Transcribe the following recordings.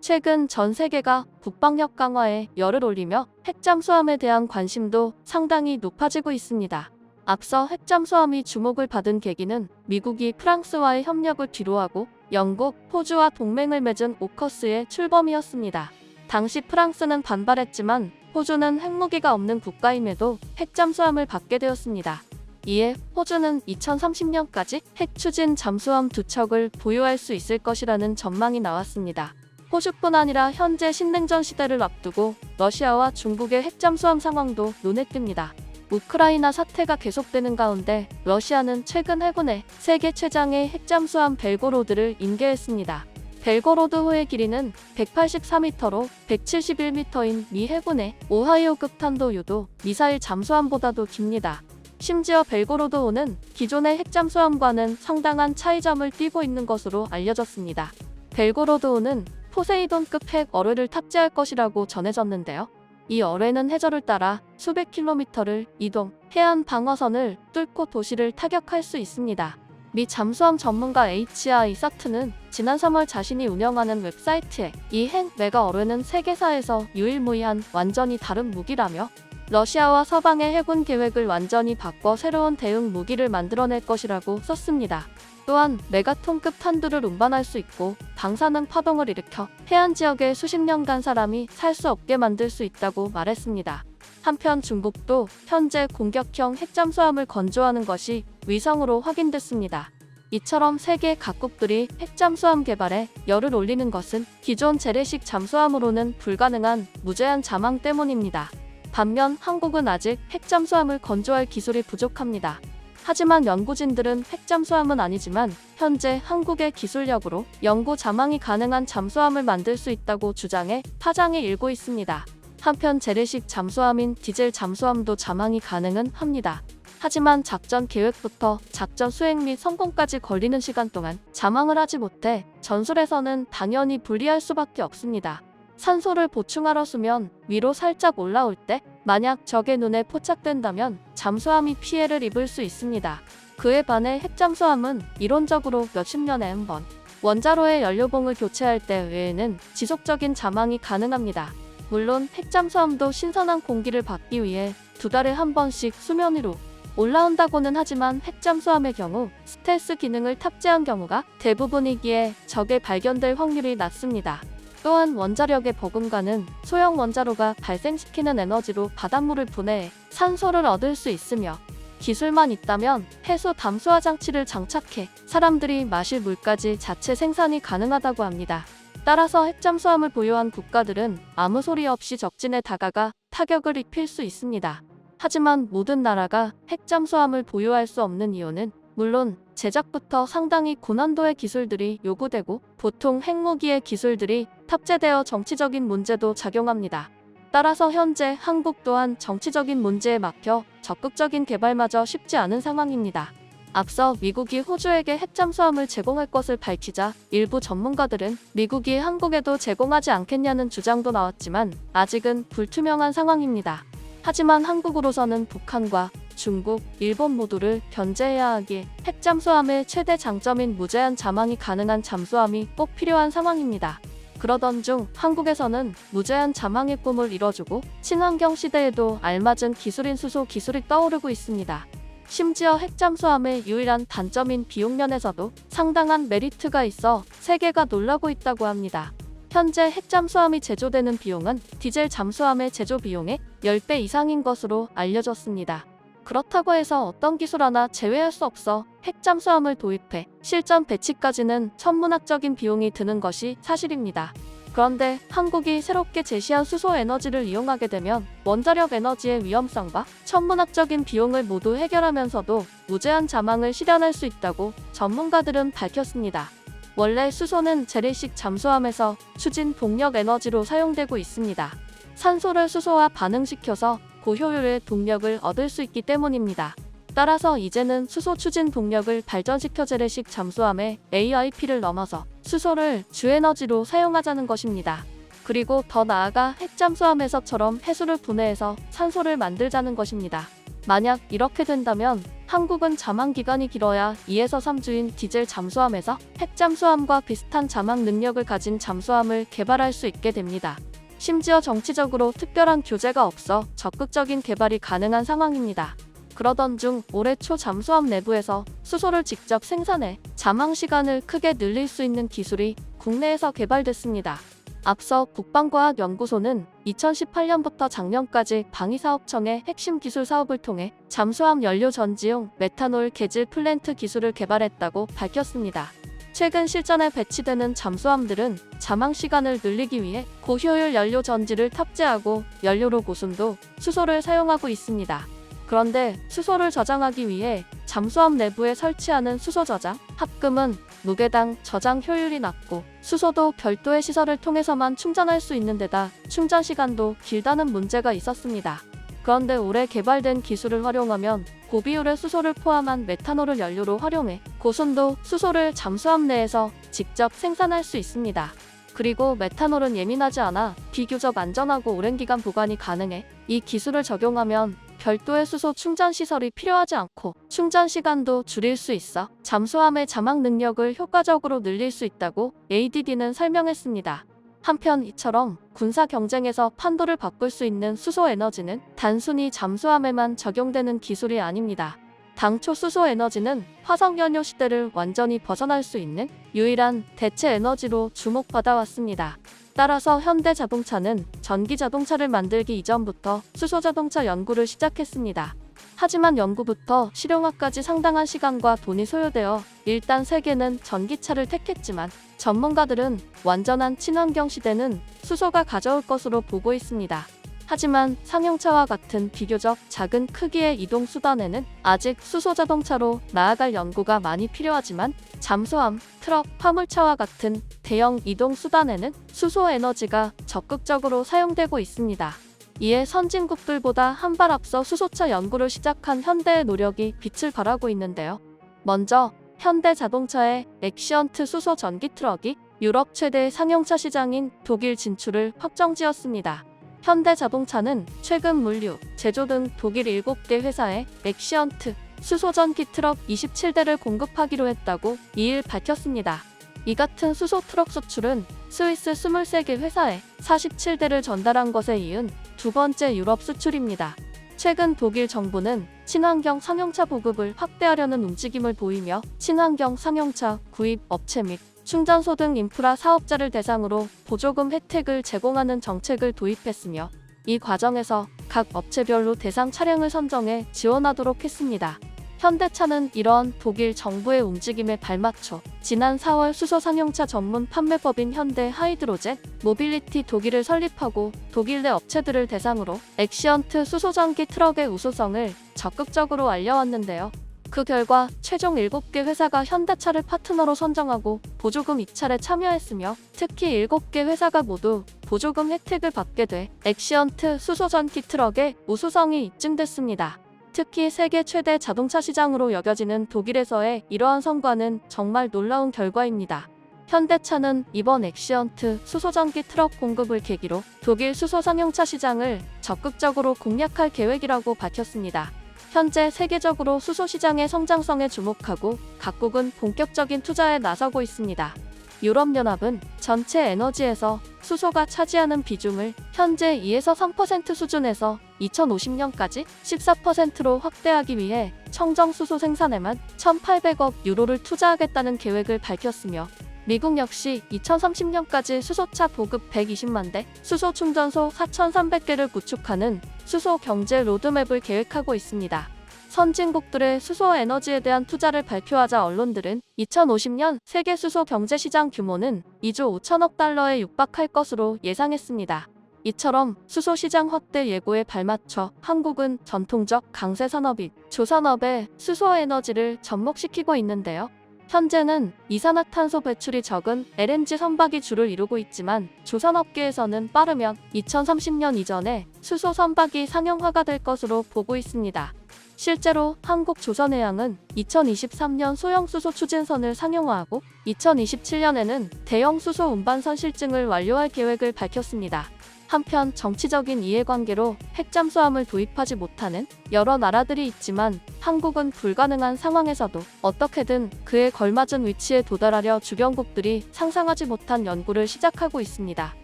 최근 전 세계가 국방력 강화에 열을 올리며 핵잠수함에 대한 관심도 상당히 높아지고 있습니다. 앞서 핵잠수함이 주목을 받은 계기는 미국이 프랑스와의 협력을 뒤로하고 영국, 호주와 동맹을 맺은 오커스의 출범이었습니다. 당시 프랑스는 반발했지만 호주는 핵무기가 없는 국가임에도 핵잠수함을 받게 되었습니다. 이에 호주는 2030년까지 핵추진 잠수함 2척을 보유할 수 있을 것이라는 전망이 나왔습니다. 호주뿐 아니라 현재 신냉전 시대를 앞두고 러시아와 중국의 핵잠수함 상황도 눈에 띕니다. 우크라이나 사태가 계속되는 가운데 러시아는 최근 해군에 세계 최장의 핵잠수함 벨고로드를 인계했습니다. 벨고로드호의 길이는 184m로 171m인 미 해군의 오하이오급 탄도 유도 미사일 잠수함보다도 깁니다. 심지어 벨고로드호는 기존의 핵잠수함과는 상당한 차이점을 띠고 있는 것으로 알려졌습니다. 벨고로드호는 포세이돈급 핵 어뢰를 탑재할 것이라고 전해졌는데요. 이 어뢰는 해저를 따라 수백 킬로미터를 이동, 해안 방어선을 뚫고 도시를 타격할 수 있습니다. 미 잠수함 전문가 H.I. 사트는 지난 3월 자신이 운영하는 웹사이트에 이 핵 메가 어뢰는 세계사에서 유일무이한 완전히 다른 무기라며 러시아와 서방의 해군 계획을 완전히 바꿔 새로운 대응 무기를 만들어낼 것이라고 썼습니다. 또한 메가톤급 탄두를 운반할 수 있고 방사능 파동을 일으켜 해안 지역에 수십 년간 사람이 살 수 없게 만들 수 있다고 말했습니다. 한편 중국도 현재 공격형 핵잠수함을 건조하는 것이 위성으로 확인됐습니다. 이처럼 세계 각국들이 핵잠수함 개발에 열을 올리는 것은 기존 재래식 잠수함으로는 불가능한 무제한 자망 때문입니다. 반면 한국은 아직 핵잠수함을 건조할 기술이 부족합니다. 하지만 연구진들은 핵잠수함은 아니지만 현재 한국의 기술력으로 영구 자망이 가능한 잠수함을 만들 수 있다고 주장해 파장이 일고 있습니다. 한편 재래식 잠수함인 디젤 잠수함도 자망이 가능은 합니다. 하지만 작전 계획부터 작전 수행 및 성공까지 걸리는 시간 동안 자망을 하지 못해 전술에서는 당연히 불리할 수밖에 없습니다. 산소를 보충하러 수면 위로 살짝 올라올 때 만약 적의 눈에 포착된다면 잠수함이 피해를 입을 수 있습니다. 그에 반해 핵잠수함은 이론적으로 몇십 년에 한 번 원자로의 연료봉을 교체할 때 외에는 지속적인 자망이 가능합니다. 물론 핵잠수함도 신선한 공기를 받기 위해 2달에 한 번씩 수면 위로 올라온다고는 하지만 핵잠수함의 경우 스텔스 기능을 탑재한 경우가 대부분이기에 적에 발견될 확률이 낮습니다. 또한 원자력의 버금가는 소형 원자로가 발생시키는 에너지로 바닷물을 분해해 산소를 얻을 수 있으며 기술만 있다면 해수 담수화 장치를 장착해 사람들이 마실 물까지 자체 생산이 가능하다고 합니다. 따라서 핵잠수함을 보유한 국가들은 아무 소리 없이 적진에 다가가 타격을 입힐 수 있습니다. 하지만 모든 나라가 핵잠수함을 보유할 수 없는 이유는 물론 제작부터 상당히 고난도의 기술들이 요구되고 보통 핵무기의 기술들이 탑재되어 정치적인 문제도 작용합니다. 따라서 현재 한국 또한 정치적인 문제에 막혀 적극적인 개발마저 쉽지 않은 상황입니다. 앞서 미국이 호주에게 핵잠수함을 제공할 것을 밝히자 일부 전문가들은 미국이 한국에도 제공하지 않겠냐는 주장도 나왔지만 아직은 불투명한 상황입니다. 하지만 한국으로서는 북한과 중국, 일본 모두를 견제해야 하기에 핵잠수함의 최대 장점인 무제한 자망이 가능한 잠수함이 꼭 필요한 상황입니다. 그러던 중 한국에서는 무제한 자망의 꿈을 이뤄주고 친환경 시대에도 알맞은 기술인 수소 기술이 떠오르고 있습니다. 심지어 핵잠수함의 유일한 단점인 비용 면에서도 상당한 메리트가 있어 세계가 놀라고 있다고 합니다. 현재 핵잠수함이 제조되는 비용은 디젤 잠수함의 제조 비용의 10배 이상인 것으로 알려졌습니다. 그렇다고 해서 어떤 기술 하나 제외할 수 없어 핵잠수함을 도입해 실전 배치까지는 천문학적인 비용이 드는 것이 사실입니다. 그런데 한국이 새롭게 제시한 수소 에너지를 이용하게 되면 원자력 에너지의 위험성과 천문학적인 비용을 모두 해결하면서도 무제한 자망을 실현할 수 있다고 전문가들은 밝혔습니다. 원래 수소는 재래식 잠수함에서 추진 동력 에너지로 사용되고 있습니다. 산소를 수소와 반응시켜서 고효율의 동력을 얻을 수 있기 때문입니다. 따라서 이제는 수소 추진 동력을 발전시켜 재래식 잠수함의 AIP를 넘어서 수소를 주에너지로 사용하자는 것입니다. 그리고 더 나아가 핵잠수함에서처럼 해수를 분해해서 산소를 만들자는 것입니다. 만약 이렇게 된다면 한국은 잠항 기간이 길어야 2에서 3주인 디젤 잠수함에서 핵잠수함과 비슷한 잠항 능력을 가진 잠수함을 개발할 수 있게 됩니다. 심지어 정치적으로 특별한 규제가 없어 적극적인 개발이 가능한 상황입니다. 그러던 중 올해 초 잠수함 내부에서 수소를 직접 생산해 잠항 시간을 크게 늘릴 수 있는 기술이 국내에서 개발됐습니다. 앞서 국방과학연구소는 2018년부터 작년까지 방위사업청의 핵심 기술 사업을 통해 잠수함 연료 전지용 메탄올 개질 플랜트 기술을 개발했다고 밝혔습니다. 최근 실전에 배치되는 잠수함들은 잠항 시간을 늘리기 위해 고효율 연료 전지를 탑재하고 연료로 고순도 수소를 사용하고 있습니다. 그런데 수소를 저장하기 위해 잠수함 내부에 설치하는 수소 저장 합금은 무게당 저장 효율이 낮고 수소도 별도의 시설을 통해서만 충전할 수 있는 데다 충전 시간도 길다는 문제가 있었습니다. 그런데 올해 개발된 기술을 활용하면 고비율의 수소를 포함한 메탄올을 연료로 활용해 고순도 수소를 잠수함 내에서 직접 생산할 수 있습니다. 그리고 메탄올은 예민하지 않아 비교적 안전하고 오랜 기간 보관이 가능해 이 기술을 적용하면 별도의 수소 충전 시설이 필요하지 않고 충전 시간도 줄일 수 있어 잠수함의 잠항 능력을 효과적으로 늘릴 수 있다고 ADD는 설명했습니다. 한편 이처럼 군사 경쟁에서 판도를 바꿀 수 있는 수소 에너지는 단순히 잠수함에만 적용되는 기술이 아닙니다. 당초 수소 에너지는 화석연료 시대를 완전히 벗어날 수 있는 유일한 대체 에너지로 주목받아왔습니다. 따라서 현대자동차는 전기자동차를 만들기 이전부터 수소자동차 연구를 시작했습니다. 하지만 연구부터 실용화까지 상당한 시간과 돈이 소요되어 일단 세계는 전기차를 택했지만 전문가들은 완전한 친환경 시대는 수소가 가져올 것으로 보고 있습니다. 하지만 상용차와 같은 비교적 작은 크기의 이동 수단에는 아직 수소자동차로 나아갈 연구가 많이 필요하지만 잠수함, 트럭, 화물차와 같은 대형 이동 수단에는 수소 에너지가 적극적으로 사용되고 있습니다. 이에 선진국들보다 한 발 앞서 수소차 연구를 시작한 현대의 노력이 빛을 발하고 있는데요. 먼저 현대자동차의 엑시언트 수소 전기 트럭이 유럽 최대 상용차 시장인 독일 진출을 확정지었습니다. 현대자동차는 최근 물류, 제조 등 독일 7개 회사에 엑시언트 수소전기 트럭 27대를 공급하기로 했다고 2일 밝혔습니다. 이 같은 수소 트럭 수출은 스위스 23개 회사에 47대를 전달한 것에 이은 두 번째 유럽 수출입니다. 최근 독일 정부는 친환경 상용차 보급을 확대하려는 움직임을 보이며 친환경 상용차 구입 업체 및 충전소 등 인프라 사업자를 대상으로 보조금 혜택을 제공하는 정책을 도입했으며 이 과정에서 각 업체별로 대상 차량을 선정해 지원하도록 했습니다. 현대차는 이런 독일 정부의 움직임에 발맞춰 지난 4월 수소 상용차 전문 판매법인 현대 하이드로젠 모빌리티 독일을 설립하고 독일 내 업체들을 대상으로 엑시언트 수소전기 트럭의 우수성을 적극적으로 알려왔는데요. 그 결과 최종 7개 회사가 현대차를 파트너로 선정하고 보조금 입찰에 참여했으며 특히 7개 회사가 모두 보조금 혜택을 받게 돼 엑시언트 수소전기 트럭의 우수성이 입증됐습니다. 특히 세계 최대 자동차 시장으로 여겨지는 독일에서의 이러한 성과는 정말 놀라운 결과입니다. 현대차는 이번 엑시언트 수소전기 트럭 공급을 계기로 독일 수소 상용차 시장을 적극적으로 공략할 계획이라고 밝혔습니다. 현재 세계적으로 수소 시장의 성장성에 주목하고 각국은 본격적인 투자에 나서고 있습니다. 유럽연합은 전체 에너지에서 수소가 차지하는 비중을 현재 2에서 3% 수준에서 2050년까지 14%로 확대하기 위해 청정수소 생산에만 1,800억 유로를 투자하겠다는 계획을 밝혔으며 미국 역시 2030년까지 수소차 보급 120만 대, 수소 충전소 4,300개를 구축하는 수소 경제 로드맵을 계획하고 있습니다. 선진국들의 수소 에너지에 대한 투자를 발표하자 언론들은 2050년 세계 수소 경제 시장 규모는 2조 5천억 달러에 육박할 것으로 예상했습니다. 이처럼 수소 시장 확대 예고에 발맞춰 한국은 전통적 강세 산업인 조선업에 수소 에너지를 접목시키고 있는데요. 현재는 이산화탄소 배출이 적은 LNG 선박이 주를 이루고 있지만 조선업계에서는 빠르면 2030년 이전에 수소 선박이 상용화가 될 것으로 보고 있습니다. 실제로 한국조선해양은 2023년 소형 수소 추진선을 상용화하고 2027년에는 대형 수소 운반선 실증을 완료할 계획을 밝혔습니다. 한편 정치적인 이해관계로 핵잠수함을 도입하지 못하는 여러 나라들이 있지만 한국은 불가능한 상황에서도 어떻게든 그에 걸맞은 위치에 도달하려 주변국들이 상상하지 못한 연구를 시작하고 있습니다.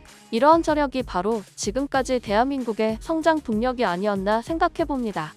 이러한 저력이 바로 지금까지 대한민국의 성장 동력이 아니었나 생각해봅니다.